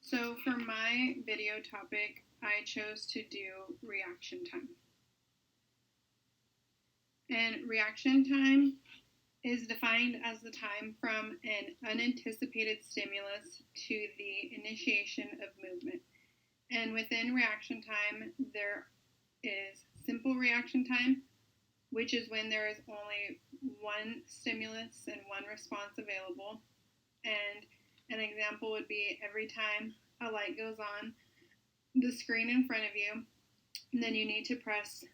So for my video topic, I chose to do reaction time. And reaction time is defined as the time from an unanticipated stimulus to the initiation of movement. And within reaction time, there is simple reaction time, which is when there is only one stimulus and one response available. And an example would be every time a light goes on the screen in front of you, and then you need to press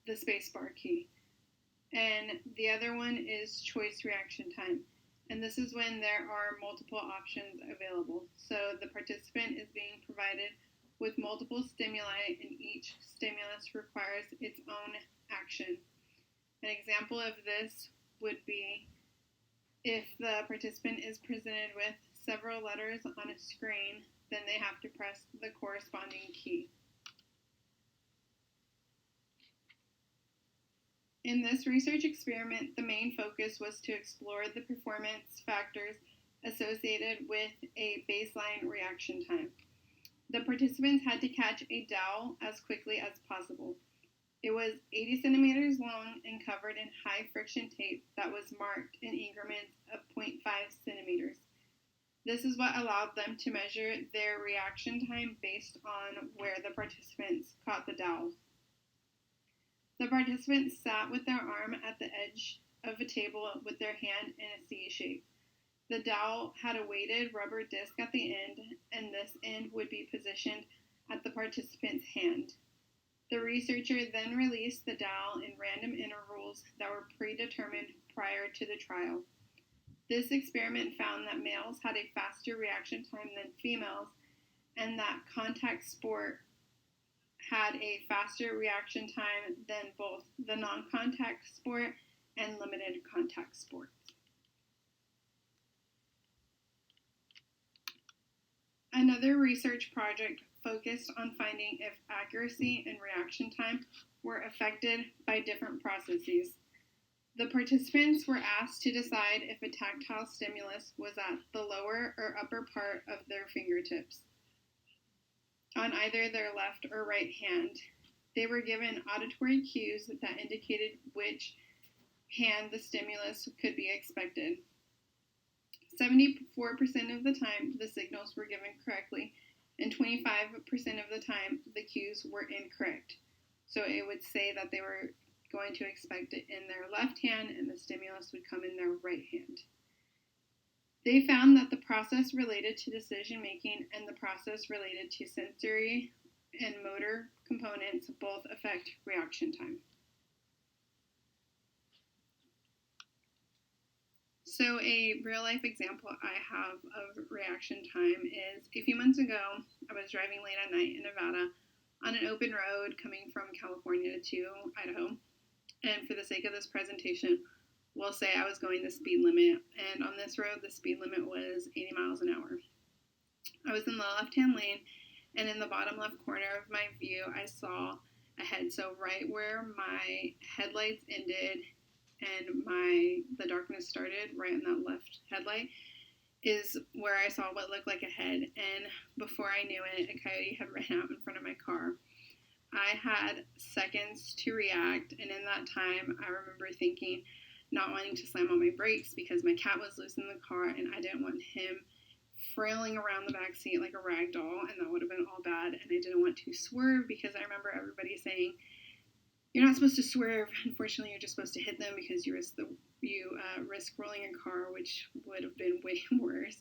the spacebar key. And the other one is choice reaction time. And this is when there are multiple options available. So the participant is being provided with multiple stimuli, and each stimulus requires its own action. An example of this would be if the participant is presented with several letters on a screen, then they have to press the corresponding key. In this research experiment, the main focus was to explore the performance factors associated with a baseline reaction time. The participants had to catch a dowel as quickly as possible. It was 80 centimeters long and covered in high friction tape that was marked in increments of 0.5 centimeters. This is what allowed them to measure their reaction time based on where the participants caught the dowel. The participants sat with their arm at the edge of a table with their hand in a C shape. The dowel had a weighted rubber disc at the end, and this end would be positioned at the participant's hand. The researcher then released the dowel in random intervals that were predetermined prior to the trial. This experiment found that males had a faster reaction time than females, and that contact sport had a faster reaction time than both the non-contact sport and limited contact sports. Another research project focused on finding if accuracy and reaction time were affected by different processes. The participants were asked to decide if a tactile stimulus was at the lower or upper part of their fingertips, on either their left or right hand. They were given auditory cues that indicated which hand the stimulus could be expected. 74% of the time, the signals were given correctly, and 25% of the time, the cues were incorrect. So it would say that they were going to expect it in their left hand, and the stimulus would come in their right hand. They found that the process related to decision making and the process related to sensory and motor components both affect reaction time. So a real life example I have of reaction time is a few months ago, I was driving late at night in Nevada on an open road coming from California to Idaho. And for the sake of this presentation, we'll say I was going the speed limit. And on this road, the speed limit was 80 miles an hour. I was in the left-hand lane, and in the bottom left corner of my view, I saw a head. So right where my headlights ended and the darkness started, right in that left headlight, is where I saw what looked like a head. And before I knew it, a coyote had ran out in front of my car. I had seconds to react, and in that time, I remember thinking, not wanting to slam on my brakes because my cat was loose in the car, and I didn't want him frailing around the back seat like a rag doll, and that would have been all bad. And I didn't want to swerve because I remember everybody saying, you're not supposed to swerve. Unfortunately, you're just supposed to hit them because you risk rolling your car, which would have been way worse.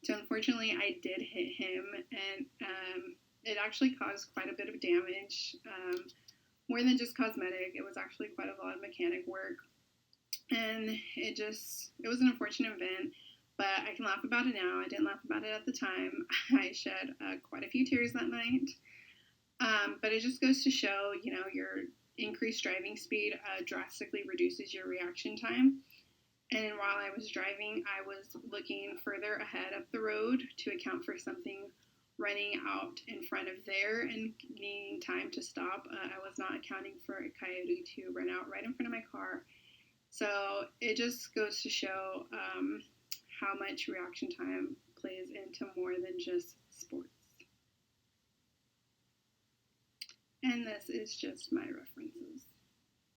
So unfortunately, I did hit him, and it actually caused quite a bit of damage, more than just cosmetic. It was actually quite a lot of mechanic work, and it was an unfortunate event, but I can laugh about it now. I didn't laugh about it at the time. I shed quite a few tears that night, but it just goes to show, your increased driving speed drastically reduces your reaction time. And while I was driving, I was looking further ahead up the road to account for something running out in front of there and needing time to stop. I was not accounting for a coyote to run out right in front of my car. So it just goes to show how much reaction time plays into more than just sports. and this is just my references.